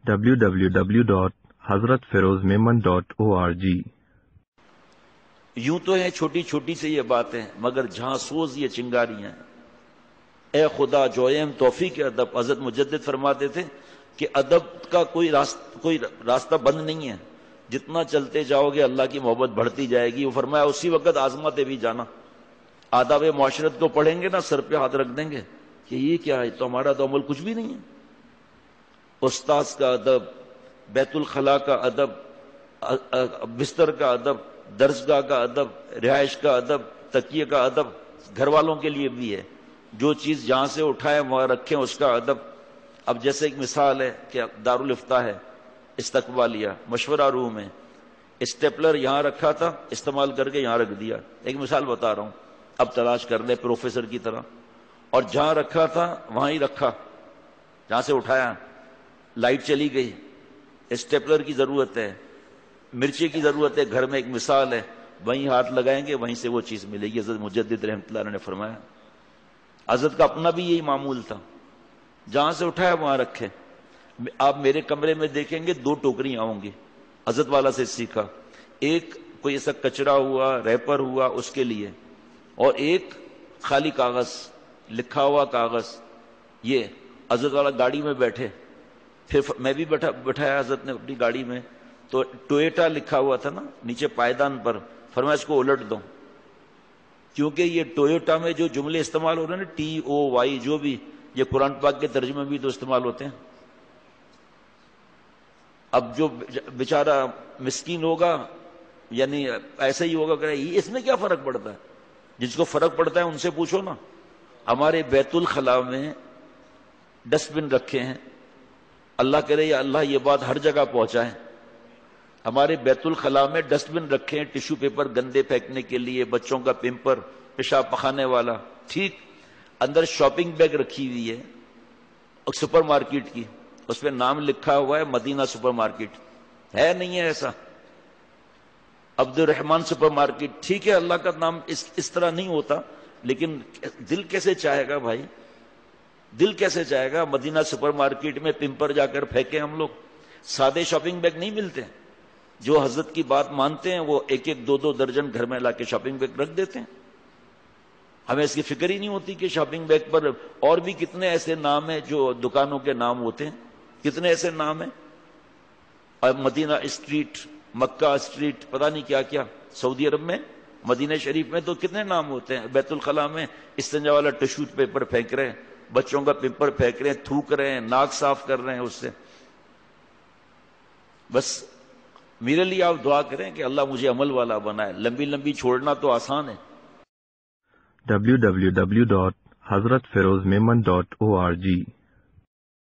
www.hazratfirozmemon.org یوں تو ہے چھوٹی چھوٹی سے یہ باتیں، مگر جہاں سوز یہ چنگاریاں ہیں۔ اے خدا جویم توفیق ادب، حضرت مجدد فرماتے تھے کہ ادب کا کوئی راستہ بند نہیں ہے، جتنا چلتے جاؤ گے اللہ کی محبت بڑھتی جائے گی۔ وہ فرمایا اسی وقت آزماتے بھی جانا۔ آداب معاشرت کو پڑھیں گے نا، سر پہ ہاتھ رکھ دیں گے کہ یہ کیا ہے، تو ہمارا تو عمل کچھ بھی نہیں ہے۔ استاذ کا ادب، بیت الخلاء کا ادب، بستر کا ادب، درسگاہ کا ادب، رہائش کا ادب، تکیے کا ادب، گھر والوں کے لیے بھی ہے۔ جو چیز جہاں سے اٹھائیں وہاں رکھیں، اس کا ادب۔ اب جیسے ایک مثال ہے کہ دارالفتاح ہے، استقبالیہ مشورہ روم ہے، اسٹیپلر یہاں رکھا تھا، استعمال کر کے یہاں رکھ دیا۔ ایک مثال بتا رہا ہوں، اب تلاش کر لیں پروفیسر کی طرح۔ اور جہاں رکھا تھا وہاں ہی رکھا، جہاں سے اٹھایا۔ لائٹ چلی گئی، اسٹیپلر کی ضرورت ہے، مرچی کی ضرورت ہے گھر میں، ایک مثال ہے، وہیں ہاتھ لگائیں گے وہیں سے وہ چیز ملے گی۔ حضرت مجدد رحمۃ اللہ علیہ نے فرمایا۔ حضرت کا اپنا بھی یہی معمول تھا، جہاں سے اٹھایا وہاں رکھے۔ آپ میرے کمرے میں دیکھیں گے 2 ٹوکریاں ہوں گی، حضرت والا سے سیکھا۔ ایک کوئی ایسا کچرا ہوا، ریپر ہوا اس کے لیے، اور ایک خالی کاغذ، لکھا ہوا کاغذ۔ یہ حضرت والا گاڑی میں بیٹھے، پھر میں بھی بٹھایا حضرت نے اپنی گاڑی میں، تو ٹویٹا لکھا ہوا تھا نا نیچے پائیدان پر، فرمایا اس کو الٹ دو، کیونکہ یہ ٹویوٹا میں جو جملے استعمال ہو رہے ہیں نا، TOY، جو بھی یہ قرآن پاک کے ترجمے بھی تو استعمال ہوتے ہیں۔ اب جو بیچارہ مسکین ہوگا، یعنی ایسا ہی ہوگا کہ اس میں کیا فرق پڑتا ہے؟ جس کو فرق پڑتا ہے ان سے پوچھو نا۔ ہمارے بیت الخلاء میں ڈسٹ بن رکھے ہیں، اللہ کرے یا اللہ یہ بات ہر جگہ پہنچائے۔ ہمارے بیت الخلاء میں ڈسٹ بن رکھے ہیں، ٹیشو پیپر گندے پھینکنے کے لیے، بچوں کا پیمپر، پیشاب پخانے والا، ٹھیک۔ اندر شاپنگ بیگ رکھی ہوئی ہے سپر مارکیٹ کی، اس پہ نام لکھا ہوا ہے مدینہ سپر مارکیٹ، ہے نہیں ہے ایسا؟ عبد الرحمن سپر مارکیٹ، ٹھیک ہے، اللہ کا نام اس طرح نہیں ہوتا، لیکن دل کیسے چاہے گا بھائی، دل کیسے چاہے گا مدینہ سپر مارکیٹ میں پیمپر جا کر پھینکیں ہم لوگ؟ سادے شاپنگ بیگ نہیں ملتے۔ جو حضرت کی بات مانتے ہیں وہ 1-1 2-2 درجن گھر میں لا کے شاپنگ بیگ رکھ دیتے ہیں۔ ہمیں اس کی فکر ہی نہیں ہوتی کہ شاپنگ بیگ پر اور بھی کتنے ایسے نام ہیں جو دکانوں کے نام ہوتے ہیں، کتنے ایسے نام ہیں۔ اور مدینہ اسٹریٹ، مکہ اسٹریٹ، پتہ نہیں کیا کیا، سعودی عرب میں مدینہ شریف میں تو کتنے نام ہوتے ہیں۔ بیت الخلاء میں استنجا والا ٹشو پیپر پھینک رہے ہیں، بچوں کا پیپر پھینک رہے ہیں، تھوک رہے ہیں، ناک صاف کر رہے ہیں اس سے۔ بس میرے لیے آپ دعا کریں کہ اللہ مجھے عمل والا بنائے۔ لمبی لمبی چھوڑنا تو آسان ہے۔ www.hazratfirozmemon.org